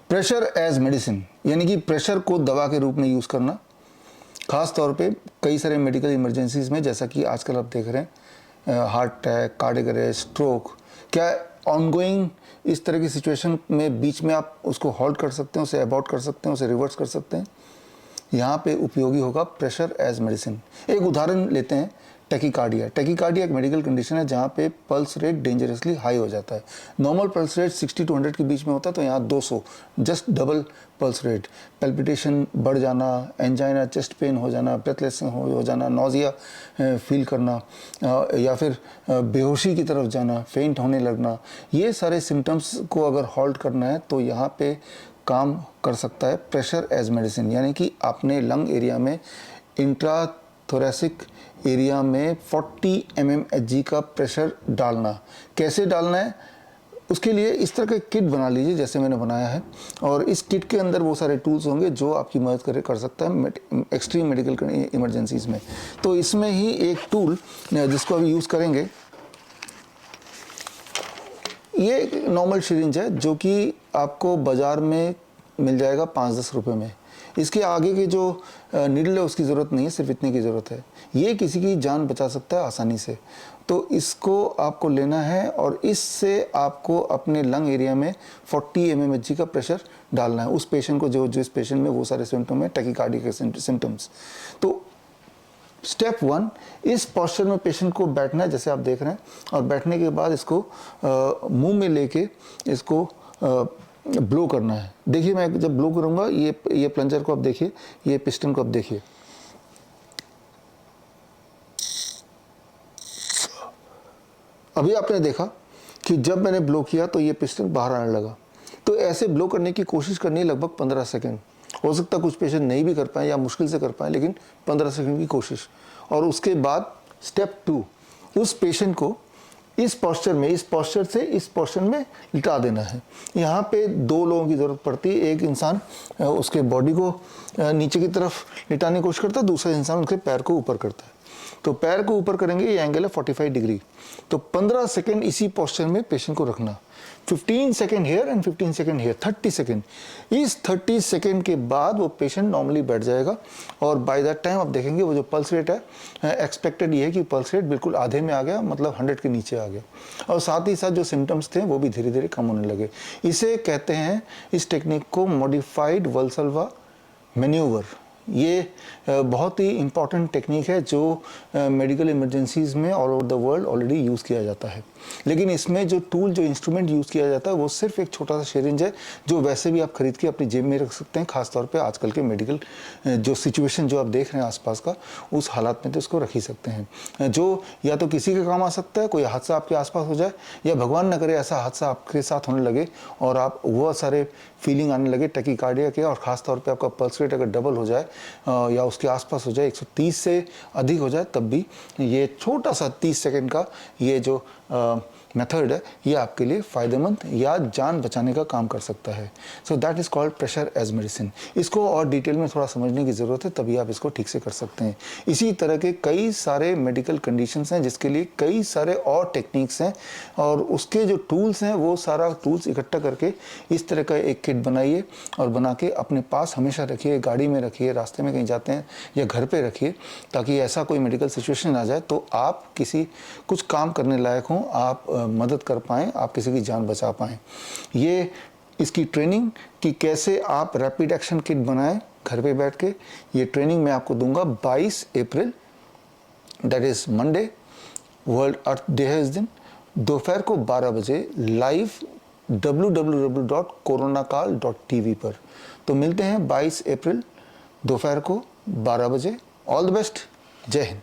Pressure as medicine, यानी कि pressure को दवा के रूप में यूज़ करना, ख़ास तौर पे कई सारे मेडिकल इमरजेंसीज़ में, जैसा कि आजकल आप देख रहे हैं heart attack, cardiac arrest, stroke, क्या ऑनगोइंग इस तरह की सिचुएशन में बीच में आप उसको हॉल्ट कर सकते हैं, उसे अबॉर्ट कर सकते हैं, उसे रिवर्स कर सकते हैं। यहाँ पे उपयोगी होगा प्रेशर एज मेडिसिन। एक उदाहरण लेते हैं, टैकीकार्डिया। टैकीकार्डिया एक मेडिकल कंडीशन है जहाँ पे पल्स रेट डेंजरसली हाई हो जाता है। नॉर्मल पल्स रेट 60 to 100 के बीच में होता है, तो यहाँ 200, just double pulse rate. Palpitation बढ़ जाना, एंजाइना, चेस्ट पेन हो जाना, ब्रेथलेसनेस हो जाना, नोजिया फील करना, या फिर बेहोशी की तरफ जाना, फेंट होने लगना, ये सारे सिम्टम्स को अगर हॉल्ट करना है तो यहाँ पे काम कर सकता है प्रेशर एज मेडिसिन। यानी कि आपने लंग एरिया में, इंट्राथोरेसिक एरिया में 40 mmHg का प्रेशर डालना। कैसे डालना है, उसके लिए इस तरह का किट बना लीजिए जैसे मैंने बनाया है, और इस किट के अंदर वो सारे टूल्स होंगे जो आपकी मदद कर सकता है एक्सट्रीम मेडिकल इमरजेंसीज में। तो इसमें ही एक टूल जिसको अभी यूज़ करेंगे, ये एक नॉर्मल सिरिंज है जो कि आपको बाज़ार में मिल जाएगा 5-10 रुपये में। इसके आगे की जो नीडल है उसकी ज़रूरत नहीं है, सिर्फ इतने की ज़रूरत है। ये किसी की जान बचा सकता है आसानी से। तो इसको आपको लेना है और इससे आपको अपने लंग एरिया में 40 mmHg का प्रेशर डालना है उस पेशेंट को जो जिस पेशेंट में वो सारे सिम्टम है, टैकीकार्डिया के सिम्टम्स। तो स्टेप 1, इस पोस्चर में पेशेंट को बैठना है जैसे आप देख रहे हैं, और बैठने के बाद इसको मुंह में लेके इसको ब्लो करना है। देखिए मैं जब ब्लो करूंगा, ये प्लंजर को आप देखिए, ये पिस्टन को आप देखिए, अभी आपने देखा कि जब मैंने ब्लो किया तो ये पिस्टन बाहर आने लगा। तो ऐसे ब्लो करने की कोशिश करनी है लगभग 15 सेकेंड। हो सकता है कुछ पेशेंट नहीं भी कर पाए या मुश्किल से कर पाए, लेकिन 15 सेकंड की कोशिश। और उसके बाद स्टेप 2, उस पेशेंट को इस पोस्चर में, इस पोस्चर से इस पोस्चर में लिटा देना है। यहाँ पे 2 लोगों की ज़रूरत पड़ती है। एक इंसान उसके बॉडी को नीचे की तरफ लिटाने की कोशिश करता है, दूसरा इंसान उसके पैर को ऊपर करता है। तो पैर को ऊपर करेंगे, ये एंगल है 45 डिग्री। तो 15 सेकेंड इसी पोस्चर में पेशेंट को रखना। 15 second here and 15 second here, 30 second. इस 30 सेकेंड के बाद वो पेशेंट नॉर्मली बैठ जाएगा, और बाय दैट टाइम आप देखेंगे वो जो पल्स रेट है, एक्सपेक्टेड ये है कि पल्स रेट बिल्कुल आधे में आ गया, मतलब 100 के नीचे आ गया, और साथ ही साथ जो सिम्टम्स थे वो भी धीरे धीरे कम होने लगे। इसे कहते हैं, इस टेक्निक को मॉडिफाइड वल्सल्वा मैन्यूवर। ये बहुत ही इम्पॉर्टेंट टेक्निक है जो मेडिकल इमरजेंसीज़ में all over the world already use किया जाता है। लेकिन इसमें जो टूल, जो इंस्ट्रूमेंट यूज़ किया जाता है वो सिर्फ एक छोटा सा सिरिंज है, जो वैसे भी आप खरीद के अपनी जेब में रख सकते हैं। खासतौर पे आजकल के मेडिकल जो सिचुएशन जो आप देख रहे हैं आसपास का, उस हालात में तो इसको रख ही सकते हैं, जो या तो किसी के काम आ सकता है, कोई हादसा आपके आसपास हो जाए, या भगवान न करे ऐसा हादसा आपके साथ होने लगे और आप वो सारे फीलिंग आने लगे टैकीकार्डिया के, और ख़ासतौर पे आपका पल्स रेट अगर डबल हो जाए या उसके आसपास हो जाए, 130 से अधिक हो जाए, तब भी ये छोटा सा 30 सेकंड का ये जो मेथड है, ये आपके लिए फ़ायदेमंद या जान बचाने का काम कर सकता है। So that is called pressure as medicine. इसको और डिटेल में थोड़ा समझने की ज़रूरत है, तभी आप इसको ठीक से कर सकते हैं। इसी तरह के कई सारे मेडिकल कंडीशंस हैं जिसके लिए कई सारे और टेक्निक्स हैं, और उसके जो टूल्स हैं वो सारा टूल्स इकट्ठा करके इस तरह का एक किट बनाइए और बना के अपने पास हमेशा रखिए, गाड़ी में रखिए, रास्ते में कहीं जाते हैं या घर पे रखिए, ताकि ऐसा कोई मेडिकल सिचुएशन आ जाए तो आप कुछ काम करने लायक हों, आप मदद कर पाएँ, आप किसी की जान बचा पाएँ। ये इसकी ट्रेनिंग कि कैसे आप रैपिड एक्शन किट बनाएं घर पे बैठ के, ये ट्रेनिंग मैं आपको दूंगा 22 April, that is Monday, world earth day है इस दिन, दोपहर को 12 बजे लाइव www.coronakal.tv पर। तो मिलते हैं 22 अप्रैल दोपहर को 12 बजे। ऑल द बेस्ट, जय हिंद।